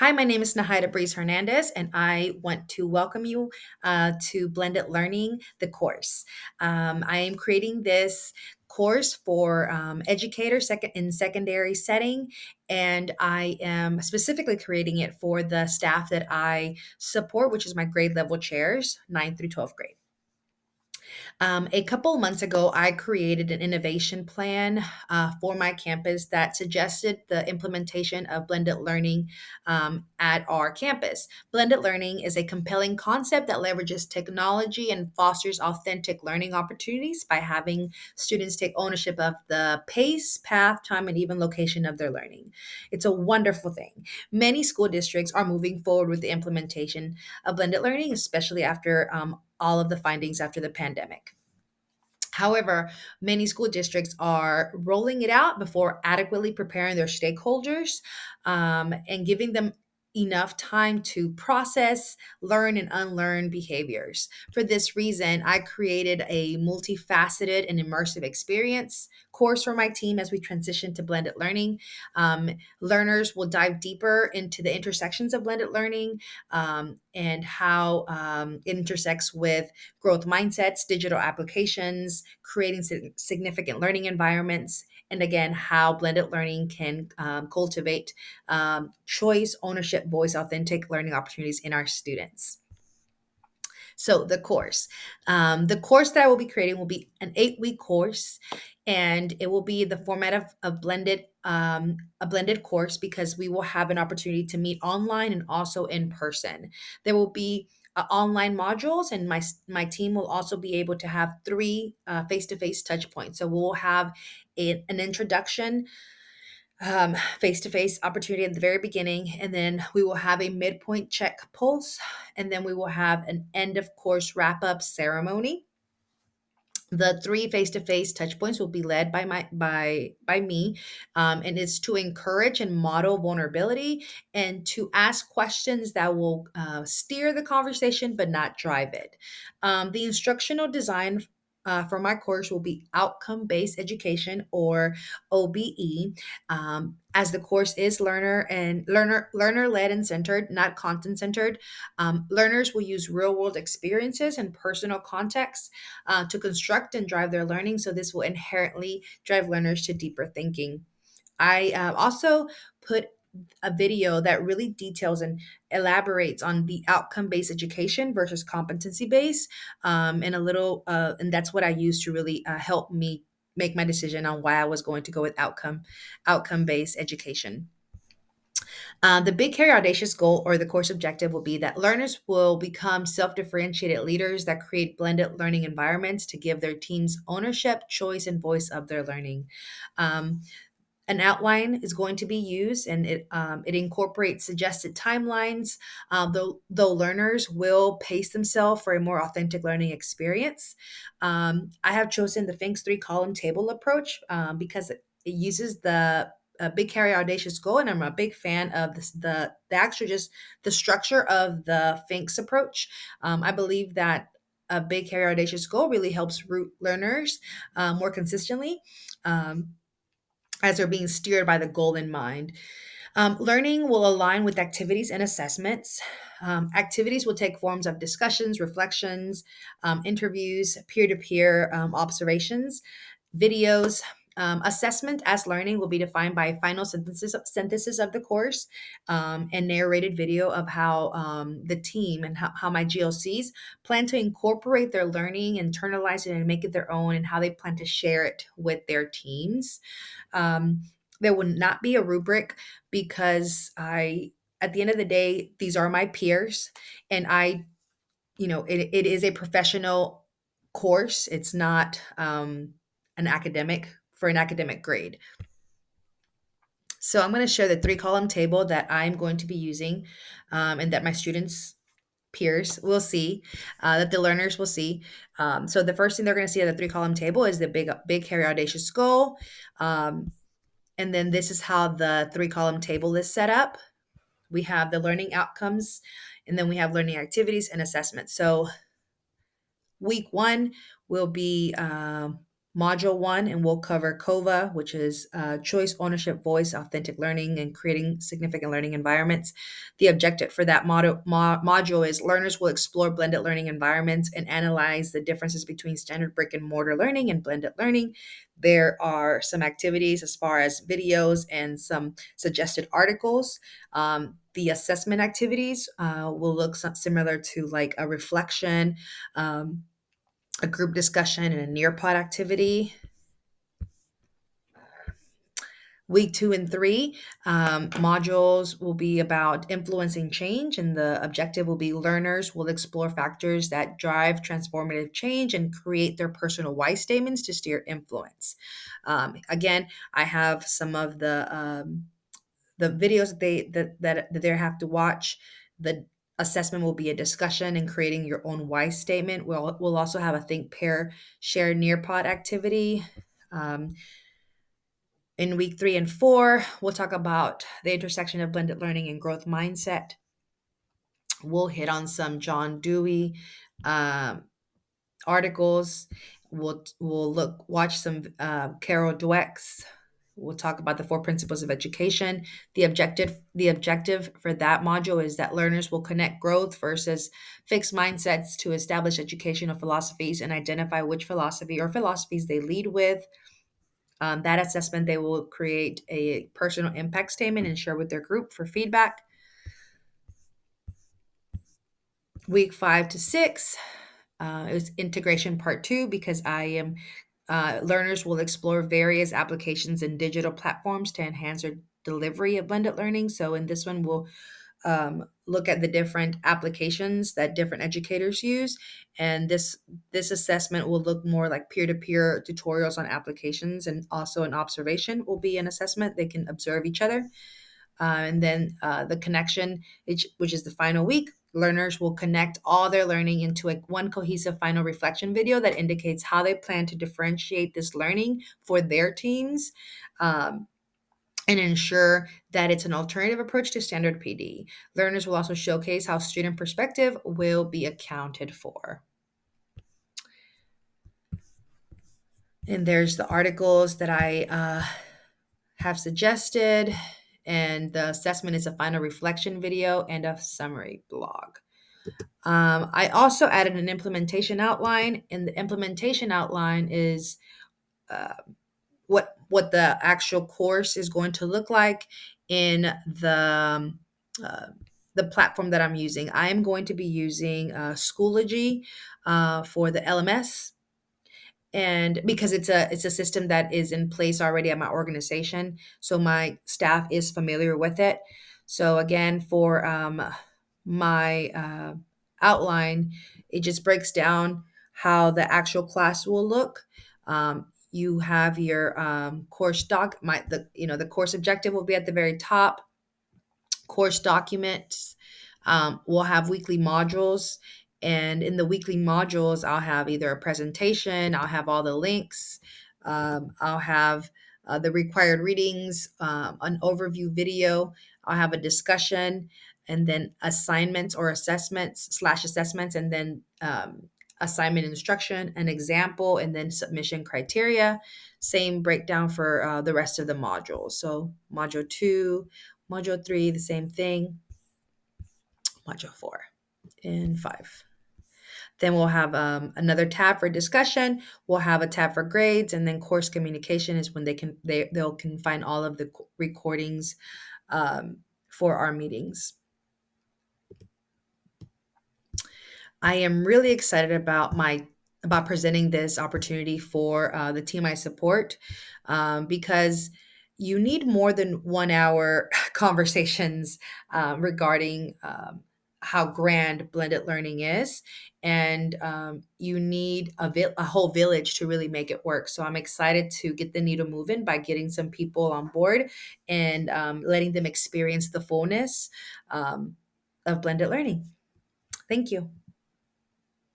Hi, my name is Nahida Breeze Hernandez, and I want to welcome you to Blended Learning, the course. I am creating this course for educators in secondary setting, and I am specifically creating it for the staff that I support, which is my grade level chairs, 9th through 12th grade. A couple months ago, I created an innovation plan for my campus that suggested the implementation of blended learning at our campus. Blended learning is a compelling concept that leverages technology and fosters authentic learning opportunities by having students take ownership of the pace, path, time, and even location of their learning. It's a wonderful thing. Many school districts are moving forward with the implementation of blended learning, especially after all of the findings after the pandemic. However, many school districts are rolling it out before adequately preparing their stakeholders and giving them enough time to process, learn, and unlearn behaviors. For this reason, I created a multifaceted and immersive experience course for my team as we transition to blended learning. Learners will dive deeper into the intersections of blended learning and how it intersects with growth mindsets, digital applications, creating significant learning environments, and again, how blended learning can cultivate choice, ownership, voice, authentic learning opportunities in our students. So the course that I will be creating will be an 8-week course, and it will be the format of blended a blended course because we will have an opportunity to meet online and also in person. There will be online modules, and my team will also be able to have three face-to-face touch points. So we'll have an introduction face-to-face opportunity at the very beginning, and then we will have a midpoint check pulse, and then we will have an end of course wrap-up ceremony. The three face-to-face touch points will be led by me, and it's to encourage and model vulnerability and to ask questions that will steer the conversation but not drive it. The instructional design for my course will be outcome-based education, or OBE, as the course is learner led and centered, not content centered. Learners will use real world experiences and personal context to construct and drive their learning. So this will inherently drive learners to deeper thinking. I also put a video that really details and elaborates on the outcome based education versus competency based, and and that's what I use to really help me make my decision on why I was going to go with outcome based education. The big, hairy, audacious goal or the course objective will be that learners will become self differentiated leaders that create blended learning environments to give their teams ownership, choice, and voice of their learning. Um, an outline is going to be used, and it incorporates suggested timelines. Though learners will pace themselves for a more authentic learning experience. I have chosen the Fink's 3 column table approach because it uses the big, carry, audacious goal, and I'm a big fan of the actual just the structure of the Fink's approach. I believe that a big, carry, audacious goal really helps root learners more consistently. As they're being steered by the goal in mind. Learning will align with activities and assessments. Activities will take forms of discussions, reflections, interviews, peer to peer observations, videos. Assessment as learning will be defined by final synthesis of the course and narrated video of how the team and how my GLCs plan to incorporate their learning, internalize it, and make it their own, and how they plan to share it with their teams. There would not be a rubric because at the end of the day, these are my peers, and it is a professional course. It's not an academic for an academic grade. So I'm going to share the 3 column table that I'm going to be using, and that my students peers will see, that the learners will see. So the first thing they're going to see at the 3 column table is the big, hairy, audacious goal. And then this is how the 3 column table is set up. We have the learning outcomes, and then we have learning activities and assessments. So week 1 will be Module one, and we'll cover COVA, which is choice, ownership, voice, authentic learning, and creating significant learning environments. The objective for that module is learners will explore blended learning environments and analyze the differences between standard brick and mortar learning and blended learning. There are some activities as far as videos and some suggested articles. The assessment activities will look similar to like a reflection, a group discussion, and a Nearpod activity. Week two and three modules will be about influencing change, and the objective will be learners will explore factors that drive transformative change and create their personal why statements to steer influence. Again, I have some of the videos that they have to watch. The assessment will be a discussion and creating your own why statement. We'll also have a think, pair, share, Nearpod activity. Um, in week three and four, we'll talk about the intersection of blended learning and growth mindset. We'll hit on some John Dewey um, articles. We'll watch some Carol Dweck's. We'll talk about the four principles of education. The objective for that module is that learners will connect growth versus fixed mindsets to establish educational philosophies and identify which philosophy or philosophies they lead with. That assessment, they will create a personal impact statement and share with their group for feedback. Week 5 to 6 is integration part 2, because learners will explore various applications and digital platforms to enhance their delivery of blended learning. So in this one, we'll look at the different applications that different educators use, and this assessment will look more like peer-to-peer tutorials on applications, and also an observation will be an assessment. They can observe each other. And then the connection, which is the final week, learners will connect all their learning into one cohesive final reflection video that indicates how they plan to differentiate this learning for their teams. And ensure that it's an alternative approach to standard PD. Learners will also showcase how student perspective will be accounted for. And there's the articles that I have suggested, and the assessment is a final reflection video and a summary blog. I also added an implementation outline, and the implementation outline is uh, what the actual course is going to look like in uh, the platform that I'm using. I am going to be using Schoology for the LMS, and because it's a system that is in place already at my organization, so my staff is familiar with it. So again, for my outline, it just breaks down how the actual class will look. You have your course doc. The course objective will be at the very top. Course documents. We'll have weekly modules, and in the weekly modules, I'll have either a presentation, I'll have all the links, I'll have the required readings, an overview video, I'll have a discussion, and then assignments or assessments/assessments, and then assignment instruction, an example, and then submission criteria. Same breakdown for the rest of the modules. So module 2, module 3, the same thing. Module 4 and 5. Then we'll have another tab for discussion. We'll have a tab for grades, and then course communication is when they'll can find all of the recordings for our meetings. I am really excited about presenting this opportunity for the team I support, because you need more than 1 hour conversations regarding how grand blended learning is, and you need a whole village to really make it work. So I'm excited to get the needle moving by getting some people on board and letting them experience the fullness of blended learning. Thank you.